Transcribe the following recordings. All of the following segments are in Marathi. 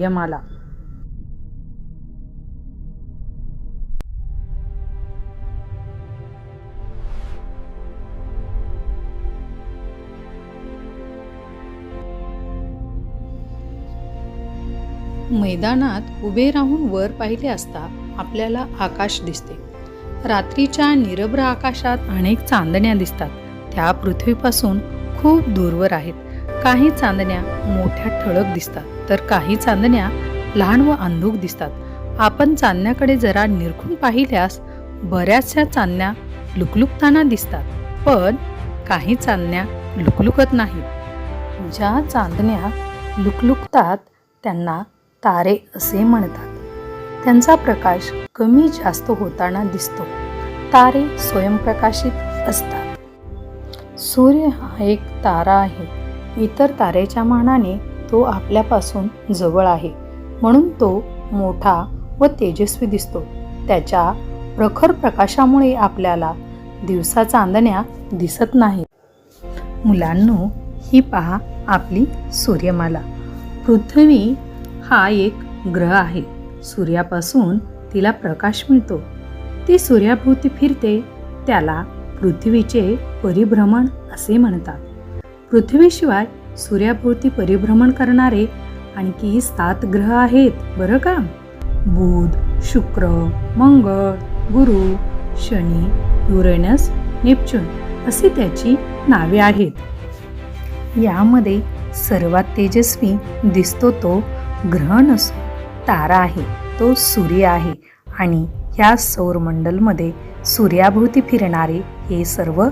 यमाला. मैदानात उभे राहून वर पाहिले असता आपल्याला आकाश दिसते. रात्रीच्या निरभ्र आकाशात अनेक चांदण्या दिसतात. त्या पृथ्वीपासून खूप दूरवर आहेत. काही चांदण्या मोठ्या ठळक दिसतात तर काही चांदण्या लहान व अंधुक दिसतात. आपण चांदण्याकडे जरा निरखून पाहिल्यास बऱ्याचशा चांदण्या लुकलुकताना दिसतात, पण काही चांदण्या लुकलुकत नाहीत. ज्या चांदण्या लुकलुकतात त्यांना तारे असे म्हणतात. त्यांचा प्रकाश कमी जास्त होताना दिसतो. तारे स्वयंप्रकाशित असतात. सूर्य हा एक तारा आहे. इतर ताऱ्याच्या मानाने तो आपल्यापासून जवळ आहे, म्हणून तो मोठा व तेजस्वी दिसतो. त्याच्या प्रखर प्रकाशामुळे आपल्याला दिवसा चांदण्या दिसत नाहीत. मुलांनो, ही पहा आपली सूर्यमाला. पृथ्वी हा एक ग्रह आहे. सूर्यापासून तिला प्रकाश मिळतो. ती सूर्याभोवती फिरते. त्याला पृथ्वीचे परिभ्रमण असे म्हणतात. पृथ्वीशिवाय सूर्याभोवती परिभ्रमण करणारे आणखी 7 ग्रह आहेत बरं का. बुध, शुक्र, मंगळ, गुरु, शनी, युरेनस, नेपच्यून असे त्याची नावे आहेत. यामध्ये सर्वात तेजस्वी दिसतो तो ग्रह नसून तारा आहे, तो सूर्य आहे. आणि या सौरमंडलमध्ये सूर्याभोवती फिरणारे हे सर्व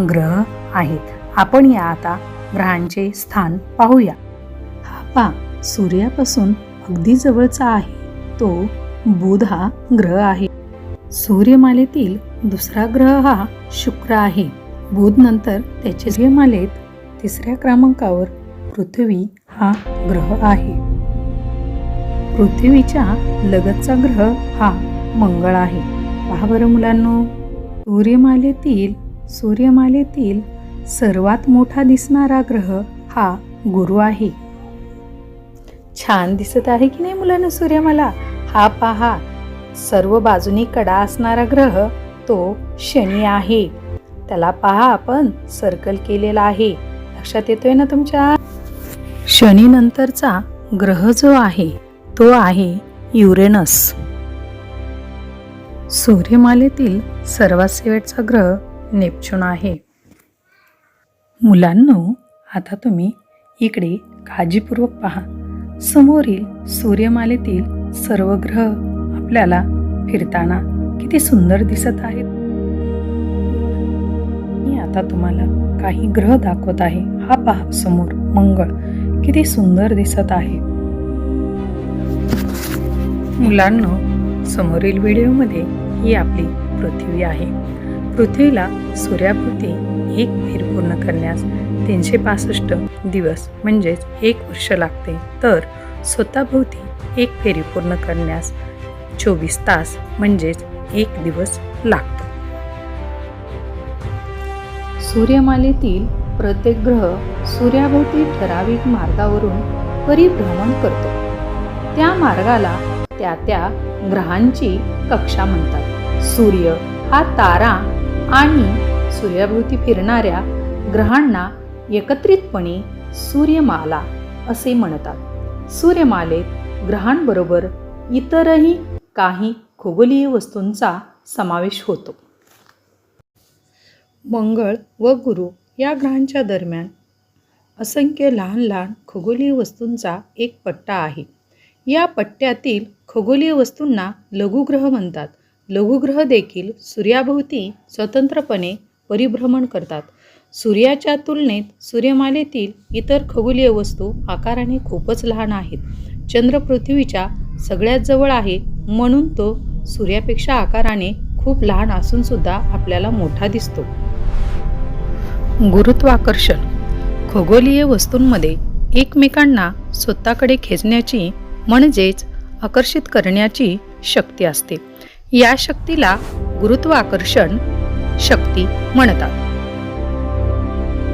ग्रह आहेत. आपण या आता ग्रहांचे स्थान पाहूया. हा पहा, सूर्यापासून अगदी जवळचा आहे तो बुध हा ग्रह आहे. सूर्यमालेतील दुसरा ग्रह हा शुक्र आहे. बुध नंतर त्याच्या सूर्यमालेत 3ऱ्या क्रमांकावर पृथ्वी हा ग्रह आहे. पृथ्वीच्या लगतचा ग्रह हा मंगळ आहे. पहा बरं मुलांनो, सूर्यमालेतील सर्वात मोठा दिसणारा ग्रह हा गुरु आहे. छान दिसत आहे की नाही मुलांना सूर्यमाला. हा पहा, सर्व बाजूनी कडा असणारा ग्रह तो शनी आहे. त्याला पहा आपण सर्कल केलेला आहे. लक्षात येतोय ना तुमच्या. शनी नंतरचा ग्रह जो आहे तो आहे युरेनस. सूर्यमालेतील सर्वात शेवटचा ग्रह नेपच्यून आहे. मुलांनो, आता तुम्ही इकडे काळजीपूर्वक पहा. समोरील सूर्यमालेतील सर्व ग्रह आपल्याला फिरताना किती सुंदर दिसत आहेत. मी आता तुम्हाला काही ग्रह दाखवत आहे. हा पहा, समोर मंगळ किती सुंदर दिसत आहे. मुलांनो, समोरील व्हिडिओमध्ये ही आपली पृथ्वी आहे. पृथ्वीला सूर्याभोवती एक फेरी पूर्ण करण्यास 365 दिवस म्हणजेच 1 वर्ष लागते, तर स्वतःभोवती एक फेरी पूर्ण करण्यास 24 तास म्हणजेच 1 दिवस लागतो. सूर्यमालेतील प्रत्येक ग्रह सूर्याभोवती ठराविक मार्गावरून परिभ्रमण करतो. त्या मार्गाला त्या ग्रहांची कक्षा म्हणतात. सूर्य हा तारा आणि सूर्याभोवती फिरणाऱ्या ग्रहांना एकत्रितपणे सूर्यमाला असे म्हणतात. सूर्यमालेत ग्रहांबरोबर इतरही काही खगोलीय वस्तूंचा समावेश होतो. मंगळ व गुरु या ग्रहांच्या दरम्यान असंख्य लहान लहान खगोलीय वस्तूंचा एक पट्टा आहे. या पट्ट्यातील खगोलीय वस्तूंना लघुग्रह म्हणतात. लघुग्रह देखील सूर्याभोवती स्वतंत्रपणे परिभ्रमण करतात. सूर्याच्या तुलनेत सूर्यमालेतील इतर खगोलीय वस्तू आकाराने खूपच लहान आहेत. चंद्र पृथ्वीच्या सगळ्यात जवळ आहे, म्हणून तो सूर्यापेक्षा आकाराने खूप लहान असून सुद्धा आपल्याला मोठा दिसतो. गुरुत्वाकर्षण खगोलीय वस्तूंमध्ये एकमेकांना स्वतःकडे खेचण्याची म्हणजेच आकर्षित करण्याची शक्ती असते. या शक्तीला गुरुत्वाकर्षण शक्ती म्हणतात.